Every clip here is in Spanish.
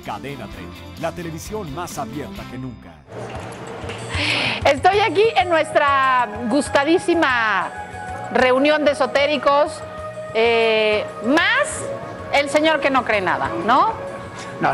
Cadena 30, la televisión más abierta que nunca. Estoy aquí en nuestra gustadísima reunión de esotéricos, más el señor que no cree nada, ¿no?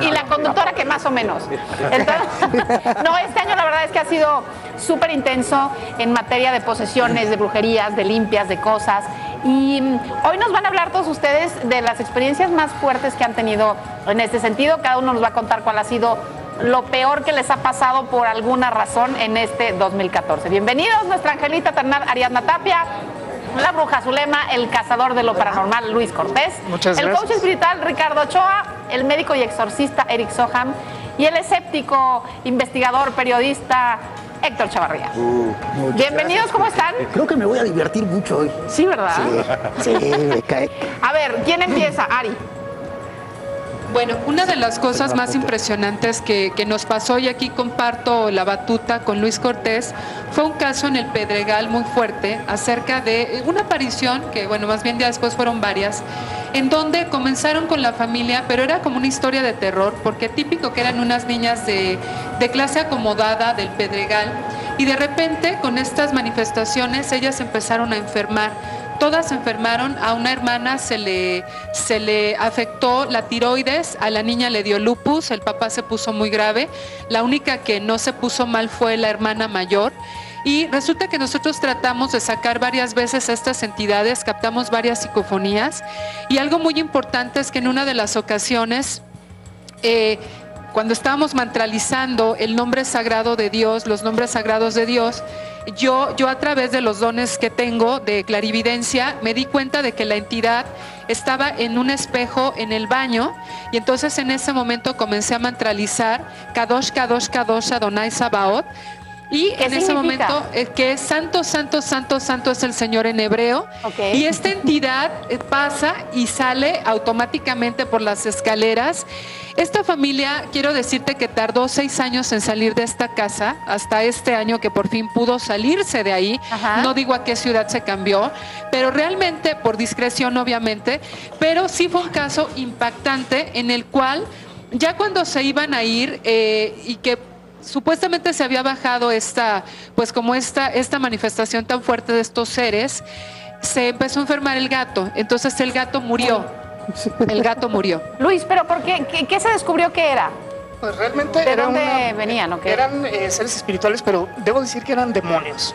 Y la conductora que más o menos. Entonces, no, este año la verdad es que ha sido súper intenso en materia de posesiones, de brujerías, de limpias, de cosas. Y hoy nos van a hablar todos ustedes de las experiencias más fuertes que han tenido en este sentido. Cada uno nos va a contar cuál ha sido lo peor que les ha pasado por alguna razón en este 2014. Bienvenidos, nuestra angelita terrenal Ariadna Tapia, la bruja Zulema, el cazador de lo paranormal Luis Cortés, Muchas gracias. El coach espiritual Ricardo Ochoa, el médico y exorcista Eric Soham y el escéptico, investigador, periodista Héctor Chavarría. Bienvenidos, gracias. ¿cómo están? Creo que me voy a divertir mucho hoy. Sí, ¿verdad? Sí, me cae. A ver, ¿quién empieza? Ari. Bueno, una de las cosas más impresionantes que nos pasó, y aquí comparto la batuta con Luis Cortés, fue un caso en el Pedregal muy fuerte acerca de una aparición, que bueno, más bien ya después fueron varias, en donde comenzaron con la familia, pero era como una historia de terror, porque típico que eran unas niñas de clase acomodada del Pedregal, y de repente con estas manifestaciones ellas empezaron a enfermar. Todas se enfermaron, a una hermana se le afectó la tiroides, a la niña le dio lupus, el papá se puso muy grave, la única que no se puso mal fue la hermana mayor. Y resulta que nosotros tratamos de sacar varias veces a estas entidades, captamos varias psicofonías, y algo muy importante es que en una de las ocasiones, cuando estábamos mantralizando el nombre sagrado de Dios, los nombres sagrados de Dios, yo a través de los dones que tengo de clarividencia, me di cuenta de que la entidad estaba en un espejo en el baño, y entonces en ese momento comencé a mantralizar Kadosh, Kadosh, Kadosh, Adonai Sabaoth. Y en ese momento, que es santo, santo, santo, santo es el Señor en hebreo. Okay. Y esta entidad pasa y sale automáticamente por las escaleras. Esta familia, quiero decirte que tardó 6 años en salir de esta casa, hasta este año que por fin pudo salirse de ahí. Ajá. No digo a qué ciudad se cambió, pero realmente, por discreción obviamente, pero sí fue un caso impactante en el cual ya cuando se iban a ir y que supuestamente se había bajado esta manifestación tan fuerte de estos seres, se empezó a enfermar el gato, entonces el gato murió. El gato murió. Luis, ¿pero por qué? ¿Qué se descubrió que era? Pues realmente ¿De dónde venían o qué? Eran seres espirituales, pero debo decir que eran demonios.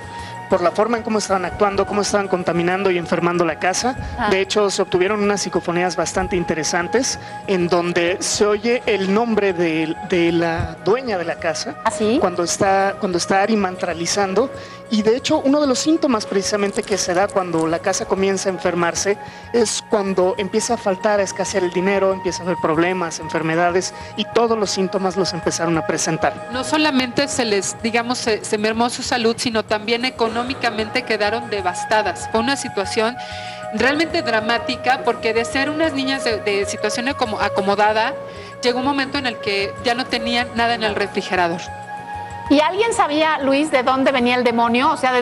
Por la forma en cómo estaban actuando, cómo estaban contaminando y enfermando la casa. De hecho, se obtuvieron unas psicofonías bastante interesantes en donde se oye el nombre de la dueña de la casa. ¿Ah, sí? Cuando está Ari mantralizando. Y de hecho, uno de los síntomas precisamente que se da cuando la casa comienza a enfermarse es cuando empieza a faltar, a escasear el dinero, empieza a haber problemas, enfermedades, y todos los síntomas los empezaron a presentar. No solamente se les, digamos, se mermó su salud, sino también económicamente quedaron devastadas. Fue una situación realmente dramática, porque de ser unas niñas de situación acomodada, llegó un momento en el que ya no tenían nada en el refrigerador. ¿Y alguien sabía, Luis, de dónde venía el demonio? O sea,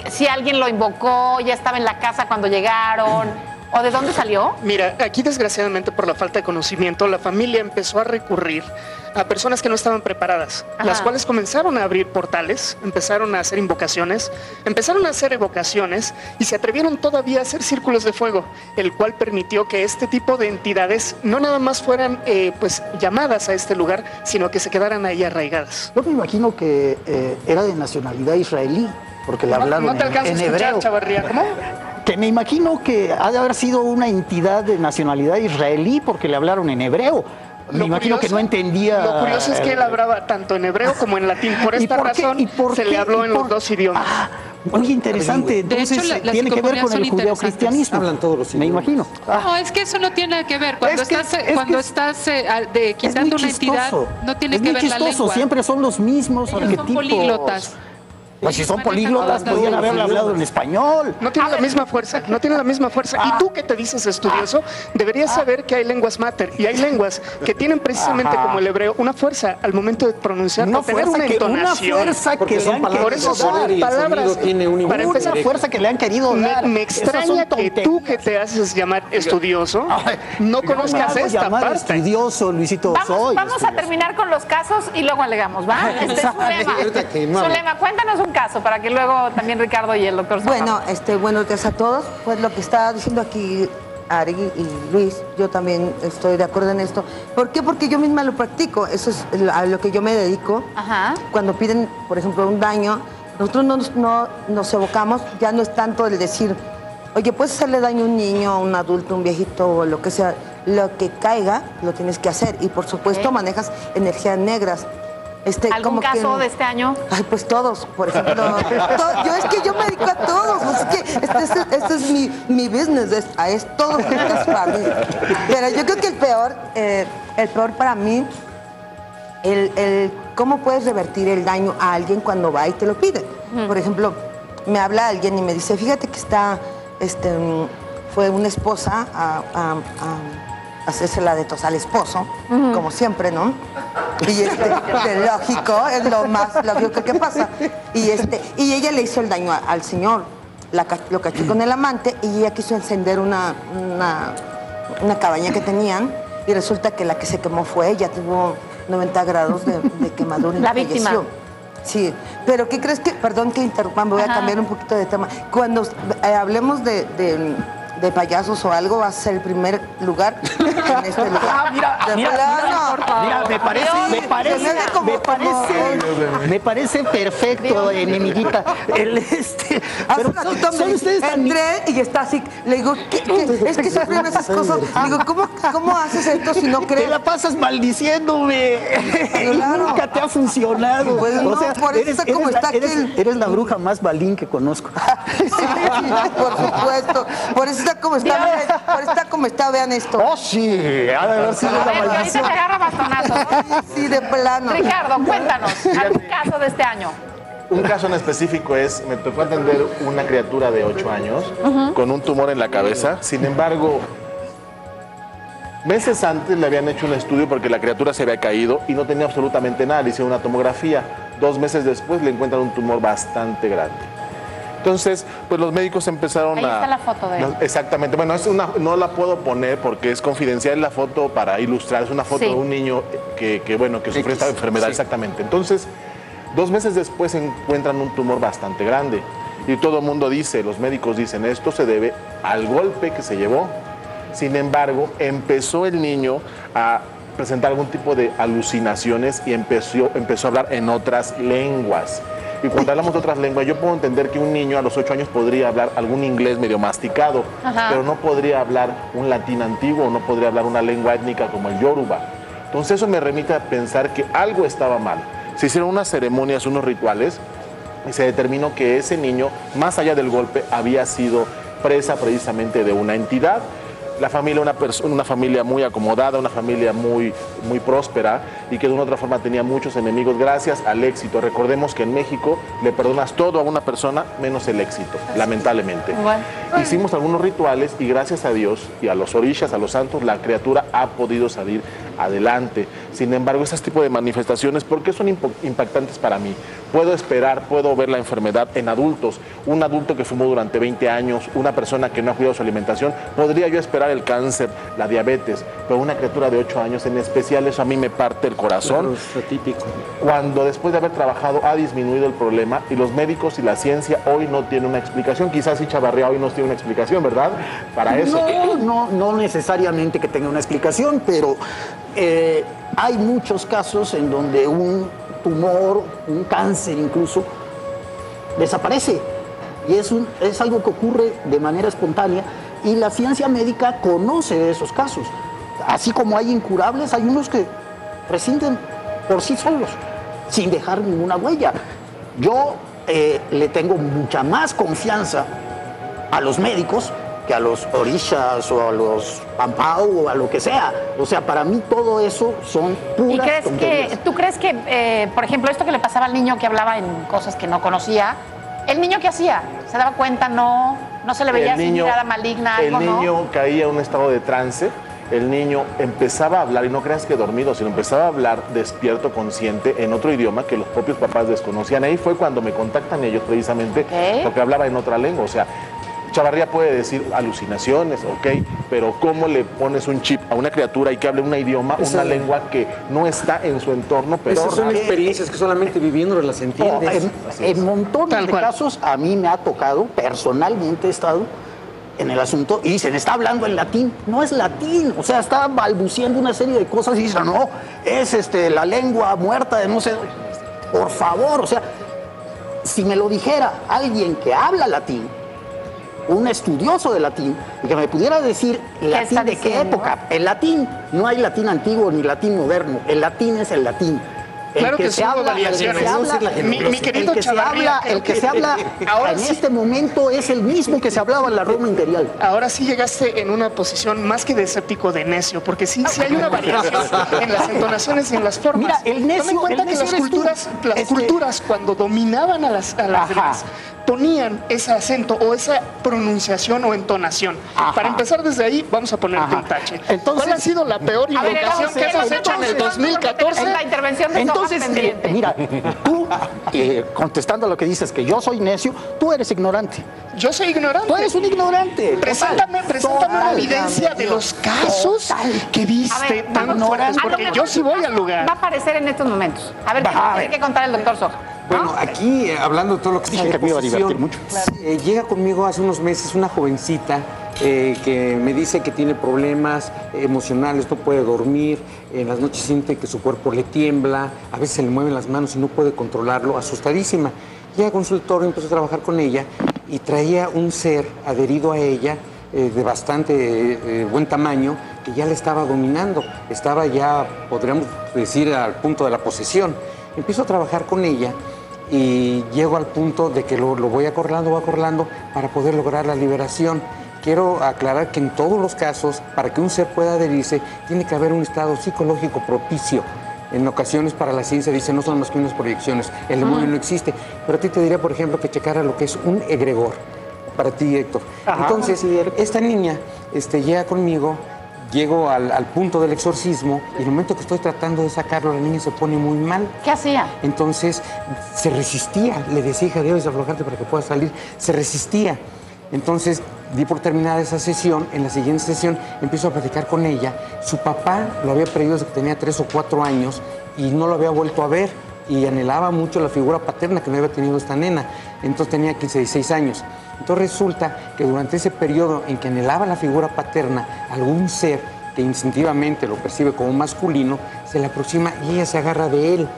si alguien lo invocó, ya estaba en la casa cuando llegaron, ¿o de dónde salió? Mira, aquí desgraciadamente por la falta de conocimiento, la familia empezó a recurrir a personas que no estaban preparadas, las cuales comenzaron a abrir portales, empezaron a hacer invocaciones, empezaron a hacer evocaciones y se atrevieron todavía a hacer círculos de fuego, el cual permitió que este tipo de entidades no nada más fueran pues llamadas a este lugar, sino que se quedaran ahí arraigadas. Yo me imagino que era de nacionalidad israelí, porque le hablaron no te alcanzo en a escuchar, hebreo. Chavarría. ¿Cómo? Que me imagino que ha de haber sido una entidad de nacionalidad israelí porque le hablaron en hebreo. Me imagino que no entendía. Lo curioso es que él hablaba tanto en hebreo como en latín. Por esta razón se le habló en los dos idiomas. Muy interesante. Entonces, de hecho, tiene que ver con el judeocristianismo. Hablan todos los idiomas. Me imagino. No, es que eso no tiene nada que ver. Cuando estás quitando una entidad, no tiene que ver la lengua. Siempre son los mismos Ellos arquetipos. son políglotas. Pues si son políglotas, podrían haberle hablado en español. No tiene la misma fuerza, no tiene la misma fuerza. Y tú que te dices estudioso, deberías saber que hay lenguas mater y hay lenguas que tienen precisamente como el hebreo una fuerza al momento de pronunciar, Una tener fuerza una que, entonación. una fuerza que le han Por eso son palabras. Para empezar, una fuerza que le han querido dar. me extraña que tú que te haces llamar estudioso no conozcas esta parte. Estudioso, Luisito, vamos a terminar con los casos y luego alegamos, ¿va? Zulema, cuéntanos un caso para que luego también Ricardo y el doctor Bueno, buenos días a todos. Pues lo que está diciendo aquí Ari y Luis, yo también estoy de acuerdo en esto. ¿Por qué? Porque yo misma lo practico. Eso es a lo que yo me dedico. Ajá. Cuando piden, por ejemplo, un daño, nosotros no nos evocamos, ya no es tanto el decir, oye, puedes hacerle daño a un niño, a un adulto, a un viejito o lo que sea. Lo que caiga, lo tienes que hacer. Y por supuesto manejas energías negras. ¿Algún caso de este año? Ay, pues todos, por ejemplo. Yo me dedico a todos. Así que este es mi business, es todo esto es para mí. Pero yo creo que el peor para mí, cómo puedes revertir el daño a alguien cuando va y te lo pide. Por ejemplo, me habla alguien y me dice, fíjate que fue una esposa a hacerse la de tos al esposo, como siempre, ¿no? Y lógico, es lo más lógico que pasa. Y ella le hizo el daño al señor, lo cachó con el amante y ella quiso encender una cabaña que tenían y resulta que la que se quemó fue ella, tuvo 90 grados de quemadura y la víctima. Sí, pero ¿qué crees que? Perdón que interrumpa, me voy a cambiar un poquito de tema. Cuando hablemos de payasos o algo, va a ser el primer lugar en este lugar. Mira, me parece perfecto, enemiguita. Entré y está así. Le digo, es que sufren esas cosas. Digo, ¿cómo haces esto si no crees? Te la pasas maldiciéndome. Nunca te ha funcionado. Pues no, por eso está como está aquel. Eres la bruja más balín que conozco. Sí, por supuesto. Por eso está como está, vean esto. Oh, sí. A ver, que ahorita se agarra bastonazo, ¿no? Sí, de plano. Ricardo, cuéntanos, ¿algún caso de este año? Un caso en específico me tocó atender una criatura de 8 años con un tumor en la cabeza. Sin embargo, meses antes le habían hecho un estudio porque la criatura se había caído y no tenía absolutamente nada. Le hicieron una tomografía. 2 meses después le encuentran un tumor bastante grande. Entonces, pues los médicos empezaron Ahí está la foto de él. Exactamente. Bueno, no la puedo poner porque es confidencial la foto para ilustrar. Es una foto de un niño que sufrió esta enfermedad. Sí. Exactamente. Entonces, 2 meses después encuentran un tumor bastante grande. Y todo el mundo dice, los médicos dicen, esto se debe al golpe que se llevó. Sin embargo, empezó el niño a presentar algún tipo de alucinaciones y empezó a hablar en otras lenguas. Y cuando hablamos de otras lenguas, yo puedo entender que un niño a los 8 años podría hablar algún inglés medio masticado, pero no podría hablar un latín antiguo, no podría hablar una lengua étnica como el yoruba. Entonces eso me remite a pensar que algo estaba mal. Se hicieron unas ceremonias, unos rituales, y se determinó que ese niño, más allá del golpe, había sido presa precisamente de una entidad. La familia, una familia muy acomodada, una familia muy próspera y que de una u otra forma tenía muchos enemigos gracias al éxito. Recordemos que en México le perdonas todo a una persona menos el éxito, lamentablemente. Bueno. Hicimos algunos rituales y gracias a Dios y a los orishas, a los santos, la criatura ha podido salir adelante. Sin embargo, ese tipo de manifestaciones, ¿por qué son impactantes para mí? Puedo ver la enfermedad en adultos. Un adulto que fumó durante 20 años, una persona que no ha cuidado su alimentación, podría yo esperar el cáncer, la diabetes, pero una criatura de 8 años en especial, eso a mí me parte el corazón. Claro, es típico. Cuando después de haber trabajado ha disminuido el problema y los médicos y la ciencia hoy no tienen una explicación. Quizás si Chavarría hoy no tiene una explicación, ¿verdad? Para eso. No necesariamente que tenga una explicación, pero hay muchos casos en donde un tumor, un cáncer incluso, desaparece. Y es algo que ocurre de manera espontánea y la ciencia médica conoce de esos casos. Así como hay incurables, hay unos que rescinden por sí solos, sin dejar ninguna huella. Yo le tengo mucha más confianza a los médicos que a los orishas o a los pampau o a lo que sea. O sea, para mí todo eso son puras tonterías. ¿Tú crees que, por ejemplo, esto que le pasaba al niño que hablaba en cosas que no conocía, el niño qué hacía? ¿Se daba cuenta? No se le veía así mirada maligna, algo, el niño caía en un estado de trance. El niño empezaba a hablar, y no creas que dormido, sino empezaba a hablar despierto, consciente, en otro idioma que los propios papás desconocían. Ahí fue cuando me contactan ellos precisamente, porque hablaba en otra lengua. O sea, Chavarría puede decir alucinaciones, ok, pero ¿cómo le pones un chip a una criatura y que hable un idioma, una lengua que no está en su entorno? Pero esas son experiencias que solamente viviéndolas las entiendes. En montones de casos a mí me ha tocado, personalmente he estado en el asunto y dicen, está hablando en latín. No es latín, o sea, está balbuciendo una serie de cosas y dicen, no, es la lengua muerta de no sé. Por favor, o sea, si me lo dijera alguien que habla latín, un estudioso de latín, y que me pudiera decir latín de qué época. El latín, no hay latín antiguo ni latín moderno, el latín es el latín. Claro que se habla, mi querido Chavarría, el que se habla ahora en este momento es el mismo que se hablaba en la Roma imperial. Ahora sí llegaste en una posición más que de escéptico, de necio, porque sí hay una variación en las entonaciones y en las formas. Mira, el necio, toma en cuenta que las culturas cuando dominaban a las demás, ponían ese acento o esa pronunciación o entonación. Para empezar desde ahí, vamos a ponerte un tache. Entonces, ¿cuál ha sido la peor invocación que has hecho en el 2014? La intervención de entonces, mira, tú, contestando a lo que dices, que yo soy necio, tú eres ignorante. Yo soy ignorante. Tú eres un ignorante. Preséntame una evidencia de los casos que viste tan fuertes, porque yo sí voy al lugar. Va a aparecer en estos momentos. A ver, ¿qué tiene que contar el doctor Soja? Bueno, aquí, hablando de todo lo que dije, que me iba a divertir mucho. Llega conmigo hace unos meses una jovencita que me dice que tiene problemas emocionales, no puede dormir, en las noches siente que su cuerpo le tiembla, a veces se le mueven las manos y no puede controlarlo, asustadísima. Llega al consultorio, empezó a trabajar con ella y traía un ser adherido a ella de bastante buen tamaño que ya le estaba dominando, estaba ya, podríamos decir, al punto de la posesión. Empiezo a trabajar con ella y llego al punto de que lo voy acorralando para poder lograr la liberación. Quiero aclarar que en todos los casos, para que un ser pueda adherirse, tiene que haber un estado psicológico propicio. En ocasiones para la ciencia dice no son más que unas proyecciones, el demonio no existe. Pero a ti te diría, por ejemplo, que checara lo que es un egregor, para ti, Héctor. Entonces, esta niña llega conmigo, llego al punto del exorcismo y en el momento que estoy tratando de sacarlo, la niña se pone muy mal. ¿Qué hacía? Entonces se resistía, le decía, hija, debes aflojarte para que puedas salir. Se resistía. Entonces di por terminada esa sesión. En la siguiente sesión empiezo a platicar con ella. Su papá lo había perdido desde que tenía 3 o 4 años y no lo había vuelto a ver y anhelaba mucho la figura paterna que no había tenido esta nena. Entonces tenía 15, 16 años. Entonces resulta que durante ese periodo en que anhelaba la figura paterna, algún ser que instintivamente lo percibe como masculino, se le aproxima y ella se agarra de él.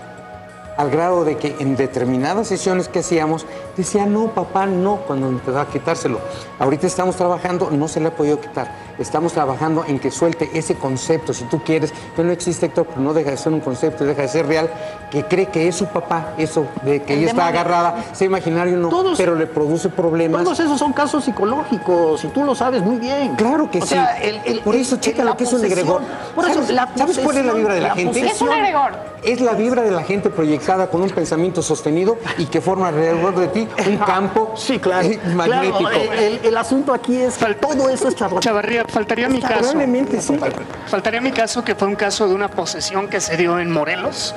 Al grado de que en determinadas sesiones que hacíamos, decía, no, papá, no, cuando empezaba a quitárselo. Ahorita estamos trabajando, no se le ha podido quitar. Estamos trabajando en que suelte ese concepto, si tú quieres, que no existe, Héctor, pero no deja de ser un concepto, deja de ser real, que cree que es su papá, eso de que ella está agarrada, sea imaginario no, pero le produce problemas. Todos esos son casos psicológicos, y tú lo sabes muy bien. Claro que sí. Por eso, checa lo que es un egregor. ¿Sabes cuál es la vibra de la gente? ¿Qué es un egregor? Es la vibra de la gente proyectada con un pensamiento sostenido y que forma alrededor de ti un campo magnético. Claro, el asunto aquí es que todo eso es charlatán. Chavarría, faltaría mi caso. Probablemente sí. Faltaría mi caso, que fue un caso de una posesión que se dio en Morelos.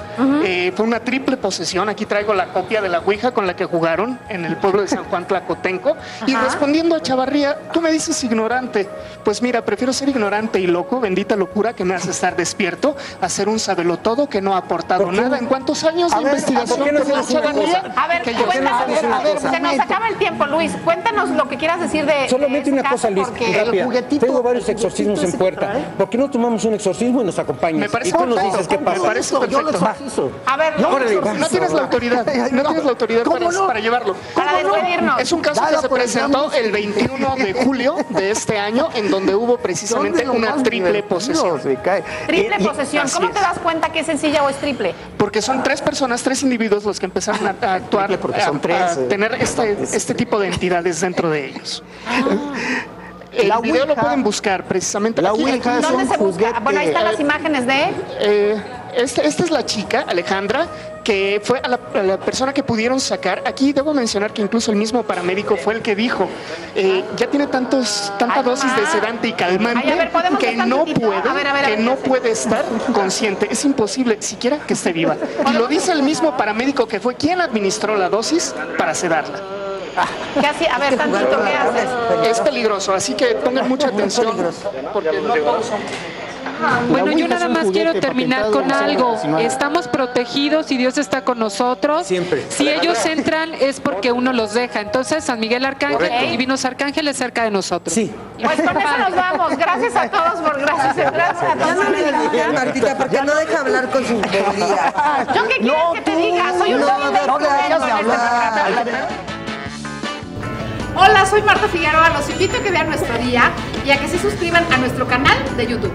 Fue una triple posesión. Aquí traigo la copia de la ouija con la que jugaron en el pueblo de San Juan Tlacotenco. Y respondiendo a Chavarría, tú me dices ignorante. Pues mira, prefiero ser ignorante y loco, bendita locura que me hace estar despierto, a ser un sabelotodo que no ha aportado nada. ¿En cuántos años de investigación? A ver, se nos acaba el tiempo, Luis. Cuéntanos lo que quieras decir de solamente una cosa, Luis, rápida. Tengo varios exorcismos en puerta. trae. ¿Por qué no tomamos un exorcismo y nos acompañas? Me parece y tú nos perfecto. dices qué pasa. Me parece perfecto. Yo lo exorcizo. A ver, No tienes la autoridad. No tienes la autoridad para llevarlo. Para despedirnos. Es un caso que se presentó el 21 de julio de este año, en donde hubo precisamente una triple posesión. Triple posesión. ¿Cómo te das cuenta que es sencilla o es triple? Porque son 3 personas, 3 individuos los que empezaron a actuar, porque son 3, a tener este tipo de entidades dentro de ellos. El La video lo Ouija- pueden buscar precisamente. La Aquí- Ouija es ¿Dónde un se busca? juguete. Bueno, ahí están las imágenes de... Esta es la chica, Alejandra, que fue a la persona que pudieron sacar. Aquí debo mencionar que incluso el mismo paramédico fue el que dijo, ya tiene tanta dosis de sedante y calmante Ay, a ver, ¿podemos que ver no tantitito? puede, A ver. no puede estar consciente. Es imposible siquiera que esté viva. Y lo dice el mismo paramédico que fue quien administró la dosis para sedarla. ¿Qué hacía? A ver, tantito, ¿qué haces? Es peligroso, así que pongan mucha atención porque no todos son... Bueno, yo Ouija nada es un más juguete quiero terminar patentado con en el algo. siglo XIX. Estamos protegidos y Dios está con nosotros. Siempre. Si ellos entran es porque uno los deja. Entonces, San Miguel Arcángel, Correcto. divinos arcángeles cerca de nosotros. Sí. Pues con eso nos vamos. Gracias a todos gracias a Ya no todos. le digas, Martita, porque no deja hablar con su integridad. ¿Yo qué quieres que te diga? Soy un débil de no le hagas de instrumento en este hablar. programa. Hola, soy Marta Figueroa. Los invito a que vean nuestro día y a que se suscriban a nuestro canal de YouTube.